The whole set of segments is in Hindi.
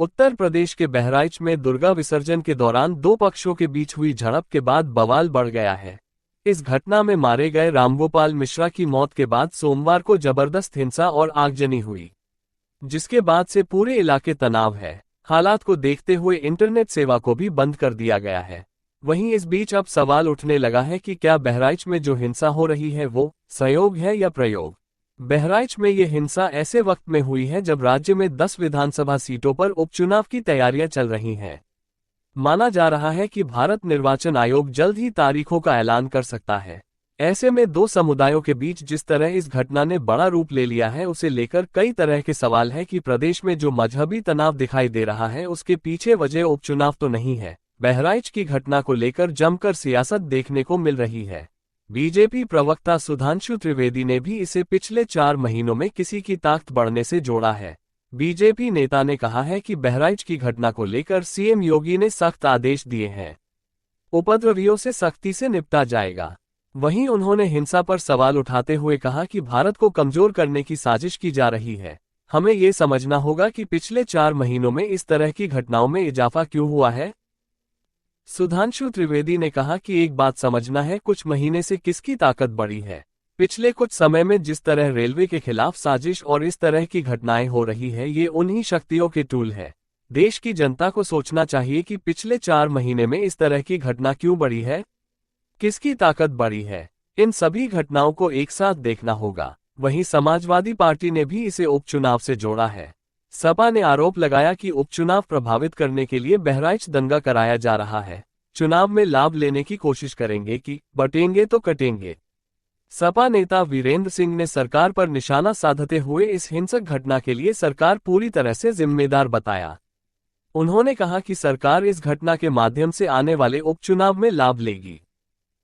उत्तर प्रदेश के बहराइच में दुर्गा विसर्जन के दौरान दो पक्षों के बीच हुई झड़प के बाद बवाल बढ़ गया है। इस घटना में मारे गए रामगोपाल मिश्रा की मौत के बाद सोमवार को जबरदस्त हिंसा और आगजनी हुई, जिसके बाद से पूरे इलाके तनाव है। हालात को देखते हुए इंटरनेट सेवा को भी बंद कर दिया गया है। वहीं इस बीच अब सवाल उठने लगा है कि क्या बहराइच में जो हिंसा हो रही है वो संयोग है या प्रयोग। बहराइच में ये हिंसा ऐसे वक्त में हुई है जब राज्य में 10 विधानसभा सीटों पर उपचुनाव की तैयारियां चल रही हैं। माना जा रहा है कि भारत निर्वाचन आयोग जल्द ही तारीखों का ऐलान कर सकता है। ऐसे में दो समुदायों के बीच जिस तरह इस घटना ने बड़ा रूप ले लिया है, उसे लेकर कई तरह के सवाल है कि प्रदेश में जो मजहबी तनाव दिखाई दे रहा है उसके पीछे वजह उपचुनाव तो नहीं है। बहराइच की घटना को लेकर जमकर सियासत देखने को मिल रही है। बीजेपी प्रवक्ता सुधांशु त्रिवेदी ने भी इसे पिछले 4 महीनों में किसी की ताकत बढ़ने से जोड़ा है। बीजेपी नेता ने कहा है कि बहराइच की घटना को लेकर सीएम योगी ने सख्त आदेश दिए हैं, उपद्रवियों से सख्ती से निपटा जाएगा। वहीं उन्होंने हिंसा पर सवाल उठाते हुए कहा कि भारत को कमजोर करने की साजिश की जा रही है। हमें ये समझना होगा कि पिछले 4 महीनों में इस तरह की घटनाओं में इजाफा क्यों हुआ है। सुधांशु त्रिवेदी ने कहा कि एक बात समझना है, कुछ महीने से किसकी ताकत बढ़ी है। पिछले कुछ समय में जिस तरह रेलवे के खिलाफ साजिश और इस तरह की घटनाएं हो रही है, ये उन्हीं शक्तियों के टूल है। देश की जनता को सोचना चाहिए कि पिछले 4 महीने में इस तरह की घटना क्यों बढ़ी है, किसकी ताकत बढ़ी है। इन सभी घटनाओं को एक साथ देखना होगा। वहीं समाजवादी पार्टी ने भी इसे उपचुनाव से जोड़ा है। सपा ने आरोप लगाया कि उपचुनाव प्रभावित करने के लिए बहराइच दंगा कराया जा रहा है। चुनाव में लाभ लेने की कोशिश करेंगे कि बटेंगे तो कटेंगे। सपा नेता वीरेंद्र सिंह ने सरकार पर निशाना साधते हुए इस हिंसक घटना के लिए सरकार पूरी तरह से जिम्मेदार बताया। उन्होंने कहा कि सरकार इस घटना के माध्यम से आने वाले उपचुनाव में लाभ लेगी,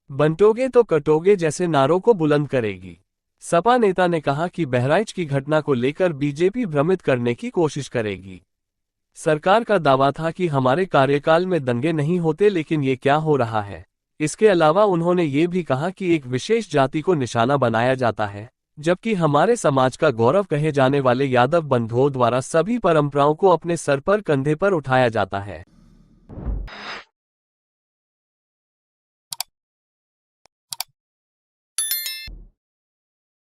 बंटोगे तो कटोगे जैसे नारों को बुलंद करेगी। सपा नेता ने कहा कि बहराइच की घटना को लेकर बीजेपी भ्रमित करने की कोशिश करेगी। सरकार का दावा था कि हमारे कार्यकाल में दंगे नहीं होते, लेकिन ये क्या हो रहा है। इसके अलावा उन्होंने ये भी कहा कि एक विशेष जाति को निशाना बनाया जाता है, जबकि हमारे समाज का गौरव कहे जाने वाले यादव बंधुओं द्वारा सभी परंपराओं को अपने सर पर कंधे पर उठाया जाता है।